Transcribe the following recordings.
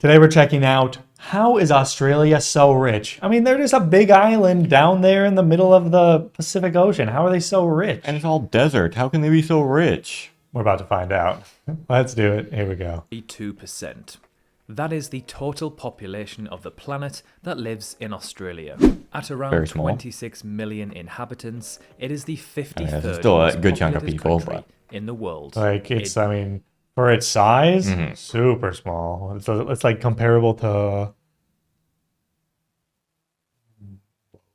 Today we're checking out, how is Australia so rich? I mean, they're just a big island down there in the middle of the Pacific Ocean. How are they so rich? And it's all desert. How can they be so rich? We're about to find out. Let's do it. Here we go. 2%. That is the total population of the planet that lives in Australia. At around Very small. 26 million inhabitants, it is the 53rd that's still a most good chunk of populated people, country in the world. Like, it's, I mean, for its size, super small. It's like comparable to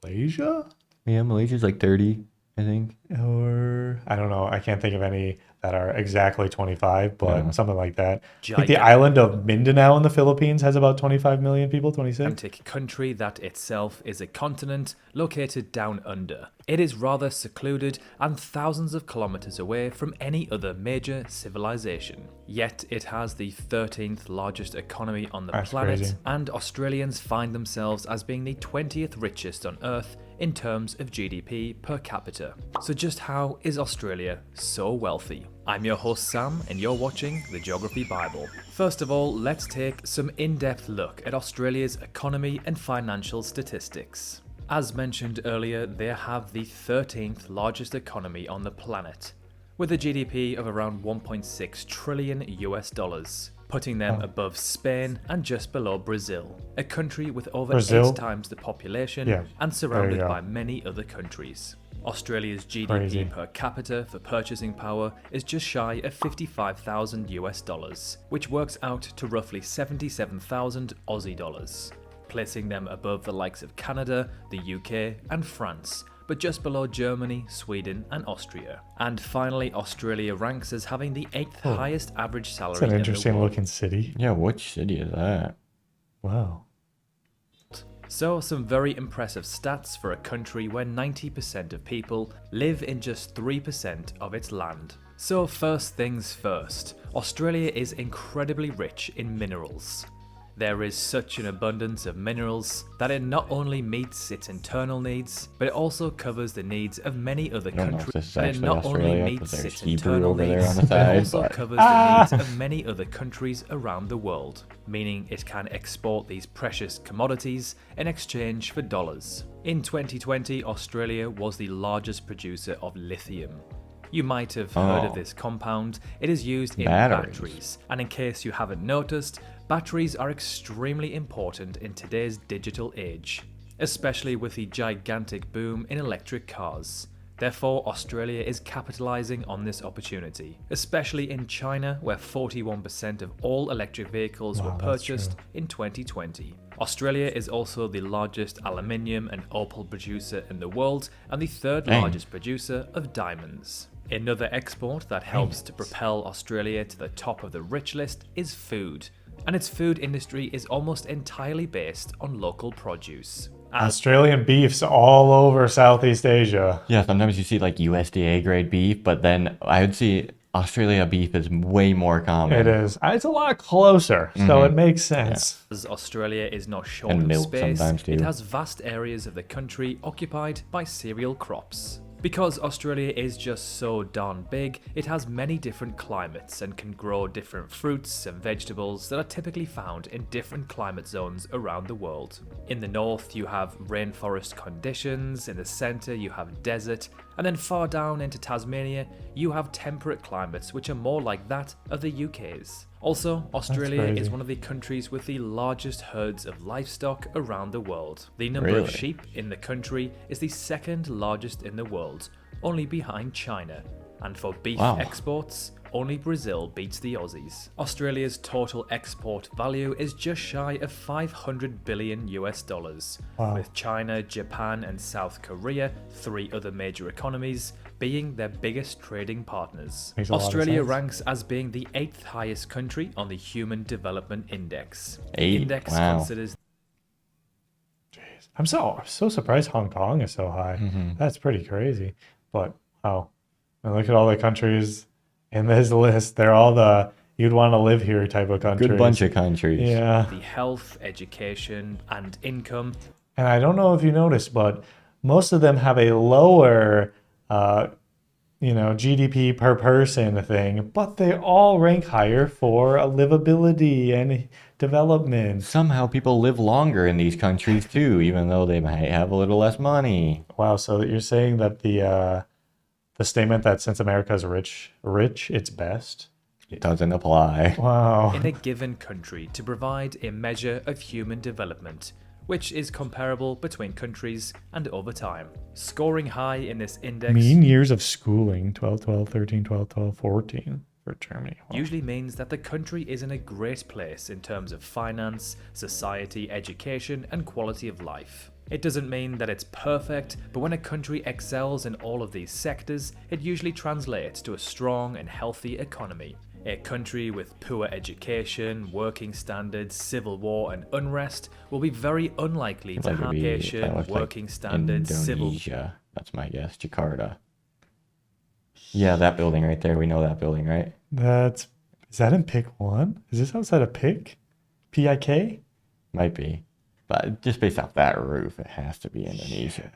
Malaysia? Yeah, Malaysia's like 30, I think. Or, I don't know. I can't think of any that are exactly 25, but something like that. I think the Gigantic. island of Mindanao in the Philippines has about 25 million people, 26. Gigantic country that itself is a continent located down under. It is rather secluded and thousands of kilometers away from any other major civilization. Yet it has the 13th largest economy on the That's planet, crazy. and Australians find themselves as being the 20th richest on Earth in terms of GDP per capita. So just how is Australia so wealthy? I'm your host Sam, and you're watching the Geography Bible. First of all, let's take some in-depth look at Australia's economy and financial statistics. As mentioned earlier, they have the 13th largest economy on the planet, with a GDP of around 1.6 trillion US dollars, putting them above Spain and just below Brazil, a country with over Brazil? 8 times the population Yeah, and surrounded go. by many other countries. Australia's GDP Crazy. per capita for purchasing power is just shy of 55,000 US dollars, which works out to roughly 77,000 Aussie dollars, placing them above the likes of Canada, the UK, and France, but just below Germany, Sweden, and Austria. And finally, Australia ranks as having the 8th highest average salary It's an in the interesting world. looking city. Yeah, which city is that? Wow. So, some very impressive stats for a country where 90% of people live in just 3% of its land. So first things first, Australia is incredibly rich in minerals. There is such an abundance of minerals that it not only meets its internal needs, but it also covers the needs of many other I don't know if countries. this is And it actually not only Australia, meets because there's its Hebrew internal over there needs, on the but it side. also But covers the needs of many other countries around the world, meaning it can export these precious commodities in exchange for dollars. In 2020, Australia was the largest producer of lithium. You might have heard of this compound. It is used in batteries. And in case you haven't noticed, batteries are extremely important in today's digital age, especially with the gigantic boom in electric cars. Therefore, Australia is capitalizing on this opportunity, especially in China, where 41% of all electric vehicles were that's purchased in 2020. Australia is also the largest aluminium and opal producer in the world and the third largest producer of diamonds. Another export that helps to propel Australia to the top of the rich list is food, and its food industry is almost entirely based on local produce. Australian beefs all over Southeast Asia. yeah, sometimes you see like USDA grade beef, but then I would see Australia beef is way more common. It is. It's a lot closer, so it makes sense. As Australia is not short And of milk space, sometimes too. it has vast areas of the country occupied by cereal crops. Because Australia is just so darn big, it has many different climates and can grow different fruits and vegetables that are typically found in different climate zones around the world. In the north, you have rainforest conditions, in the centre you have desert, and then far down into Tasmania, you have temperate climates which are more like that of the UK's. Also, Australia is crazy. one of the countries with the largest herds of livestock around the world. The number of Really? sheep in the country is the second largest in the world, only behind China. And for beef Wow. exports, only Brazil beats the Aussies. Australia's total export value is just shy of 500 billion US dollars, with China, Japan, and South Korea, 3 other major economies, being their biggest trading partners. Makes a lot of Australia sense. ranks as being the 8th highest country on the Human Development Index. The 8? index Wow. considers I'm so surprised Hong Kong is so high. That's pretty crazy. But wow, and look at all the countries in this list. They're all the you'd want to live here type of countries. Good bunch of countries. Yeah, the health, education, and income. and I don't know if you noticed, but most of them have a lower, GDP per person thing, but they all rank higher for livability and development. Somehow people live longer in these countries too, even though they might have a little less money. Wow, so you're saying that the statement that since America is rich, it's best. It doesn't apply. Wow. in a given country to provide a measure of human development, which is comparable between countries and over time. Scoring high in this index Mean years of schooling 12, 12, 13, 12, 12, 14 for Germany. Wow. usually means that the country is in a great place in terms of finance, society, education, and quality of life. It doesn't mean that it's perfect, but when a country excels in all of these sectors, it usually translates to a strong and healthy economy. A country with poor education, working standards, civil war, and unrest will be very unlikely to have education, working standards, civil. Indonesia. That's my guess. Jakarta. Yeah, that building right there. We know that building, right? Is that in pick 1? Is this outside of pick? PIK? Might be. But just based off that roof, it has to be Indonesia.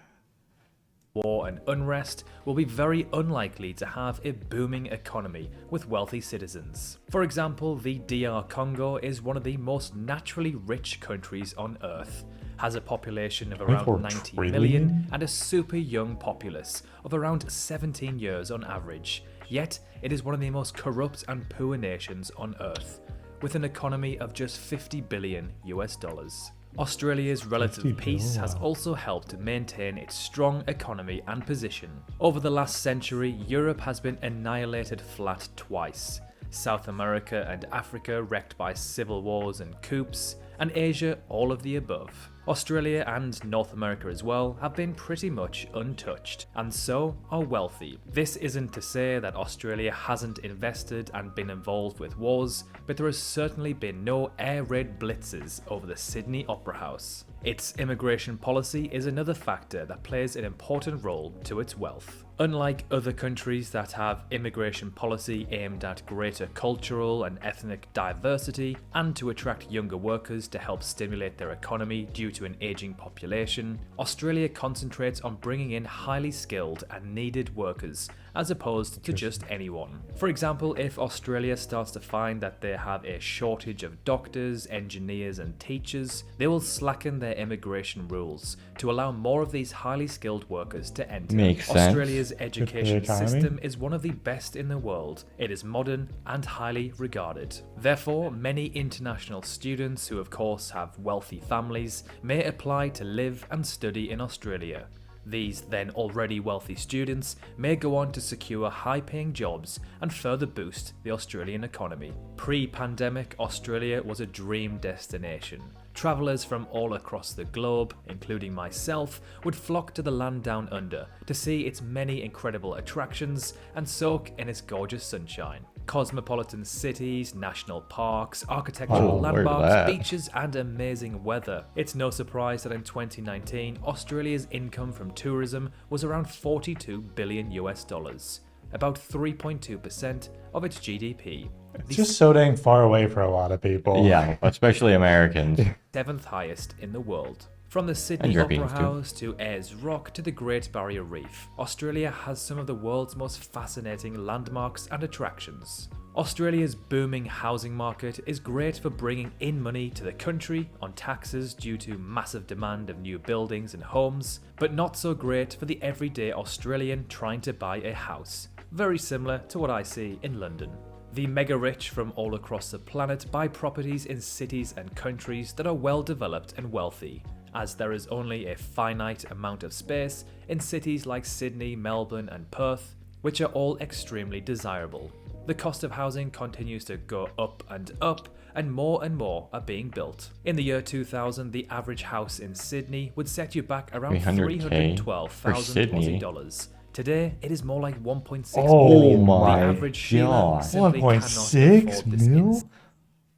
War and unrest will be very unlikely to have a booming economy with wealthy citizens. For example, the DR Congo is one of the most naturally rich countries on Earth, has a population of around 90 million and a super young populace of around 17 years on average. Yet, it is one of the most corrupt and poor nations on Earth, with an economy of just 50 billion US dollars. Australia's relative peace has also helped maintain its strong economy and position. Over the last century, Europe has been annihilated flat twice, South America and Africa wrecked by civil wars and coups, and Asia all of the above. Australia and North America as well have been pretty much untouched, and so are wealthy. This isn't to say that Australia hasn't invested and been involved with wars, but there has certainly been no air raid blitzes over the Sydney Opera House. Its immigration policy is another factor that plays an important role to its wealth. Unlike other countries that have immigration policy aimed at greater cultural and ethnic diversity and to attract younger workers to help stimulate their economy due to an aging population, Australia concentrates on bringing in highly skilled and needed workers as opposed to just anyone. For example, if Australia starts to find that they have a shortage of doctors, engineers and teachers, they will slacken their immigration rules to allow more of these highly skilled workers to enter. Makes sense. Australia's education system is one of the best in the world. It is modern and highly regarded. Therefore, many international students who of course have wealthy families may apply to live and study in Australia. These then already wealthy students may go on to secure high-paying jobs and further boost the Australian economy. Pre-pandemic, Australia was a dream destination. Travellers from all across the globe, including myself, would flock to the land down under to see its many incredible attractions and soak in its gorgeous sunshine. Cosmopolitan cities, national parks, architectural landmarks, beaches and amazing weather. It's no surprise that in 2019, Australia's income from tourism was around 42 billion US dollars, about 3.2% of its GDP. It's just so dang far away for a lot of people. Yeah, especially Americans. 7th highest in the world. From the Sydney Opera House to Ayers Rock to the Great Barrier Reef, Australia has some of the world's most fascinating landmarks and attractions. Australia's booming housing market is great for bringing in money to the country on taxes due to massive demand of new buildings and homes, but not so great for the everyday Australian trying to buy a house. Very similar to what I see in London. The mega rich from all across the planet buy properties in cities and countries that are well developed and wealthy, as there is only a finite amount of space in cities like Sydney, Melbourne and Perth, which are all extremely desirable. The cost of housing continues to go up, and more are being built. In the year 2000, the average house in Sydney would set you back around $312,000 Aussie dollars. Today, it is more like 1.6 million. My the average Sheila simply 1.6 cannot mil?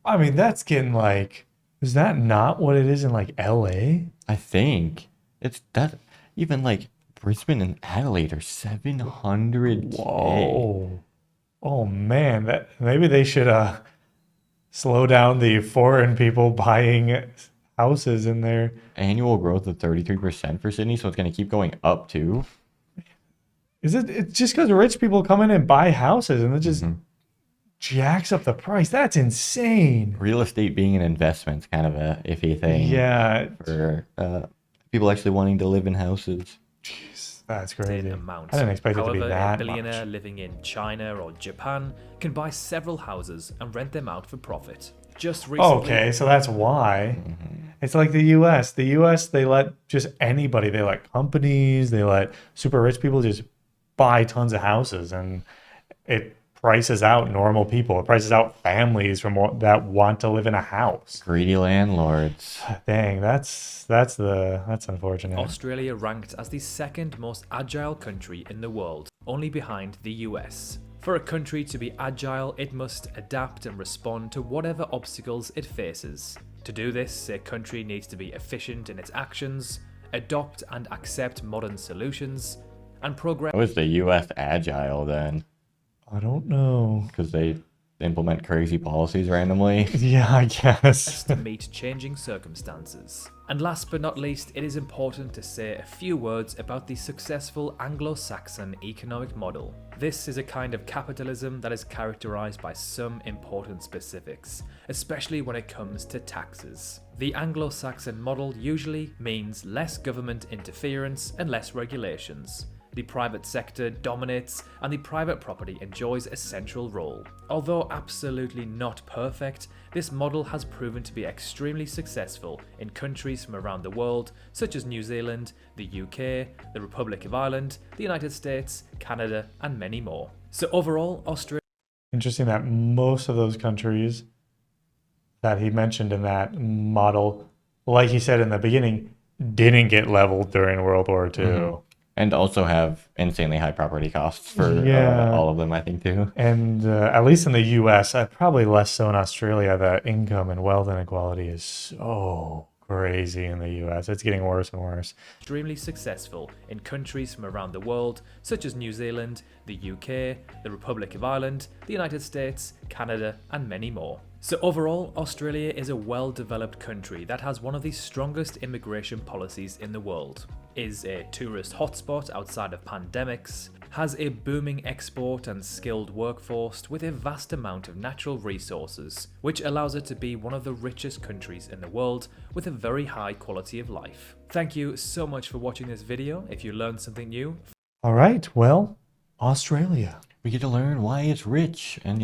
I mean, that's getting like, is that not what it is in like LA? I think it's that. Even like Brisbane and Adelaide are 700K. Whoa. Oh man, that maybe they should slow down the foreign people buying houses in there. Annual growth of 33% for Sydney, so it's going to keep going up too. Is it? It's just because rich people come in and buy houses and it just jacks up the price. That's insane. Real estate being an investment's kind of a iffy thing Yeah, for people actually wanting to live in houses. jeez, that's crazy. amount. I didn't expect it to be However, that a billionaire much. living in China or Japan can buy several houses and rent them out for profit. Just recently, Okay, so that's why. It's like the US. The US, they let just anybody, they let companies, they let super rich people just buy tons of houses, and it prices out normal people. It prices out families from that want to live in a house. Greedy landlords. Dang, that's unfortunate. Australia ranked as the second most agile country in the world, only behind the US. For a country to be agile, it must adapt and respond to whatever obstacles it faces. To do this, a country needs to be efficient in its actions, adopt and accept modern solutions, and progress How is the U.S. agile then? I don't know. Because they implement crazy policies randomly. Yeah, I guess. to meet changing circumstances. And last but not least, it is important to say a few words about the successful Anglo-Saxon economic model. This is a kind of capitalism that is characterized by some important specifics, especially when it comes to taxes. The Anglo-Saxon model usually means less government interference and less regulations. The private sector dominates and the private property enjoys a central role. Although absolutely not perfect, this model has proven to be extremely successful in countries from around the world such as New Zealand, the UK, the Republic of Ireland, the United States, Canada, and many more. So overall, Australia Interesting that most of those countries that he mentioned in that model, like he said in the beginning, didn't get leveled during World War II. And also have insanely high property costs for Yeah. all of them, I think, too. And at least in the US, probably less so in Australia, the income and wealth inequality is so crazy in the US. It's getting worse and worse. extremely successful in countries from around the world such as New Zealand, the UK, the Republic of Ireland, the United States, Canada, and many more. So overall, Australia is a well-developed country that has one of the strongest immigration policies in the world, is a tourist hotspot outside of pandemics, has a booming export and skilled workforce with a vast amount of natural resources, which allows it to be one of the richest countries in the world with a very high quality of life. Thank you so much for watching this video. If you learned something new, All right, well, Australia. We get to learn why it's rich. And,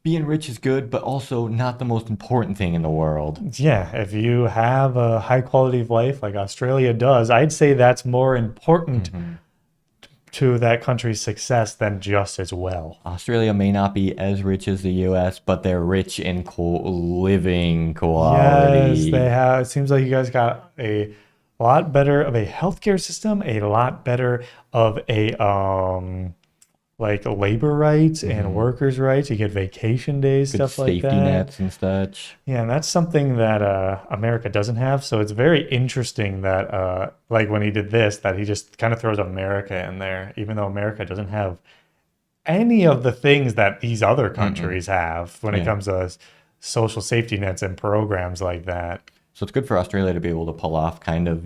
being rich is good, but also not the most important thing in the world. Yeah, if you have a high quality of life like Australia does, I'd say that's more important to that country's success than just its wealth. Australia may not be as rich as the U.S., but they're rich in living quality. Yes, they have. It seems like you guys got a lot better of a healthcare system, a lot better of a like labor rights and workers' rights. You get vacation days, Good stuff like safety that. nets and such. Yeah, and that's something that America doesn't have. So it's very interesting that, like when he did this, that he just kind of throws America in there, even though America doesn't have any of the things that these other countries have when it Yeah. comes to social safety nets and programs like that. So it's good for Australia to be able to pull off kind of,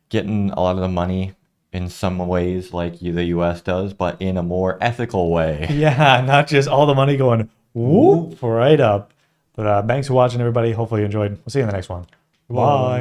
getting a lot of the money in some ways like the U.S. does, but in a more ethical way. Yeah, not just all the money going whoop right up. But thanks for watching, everybody. Hopefully you enjoyed. We'll see you in the next one. Bye.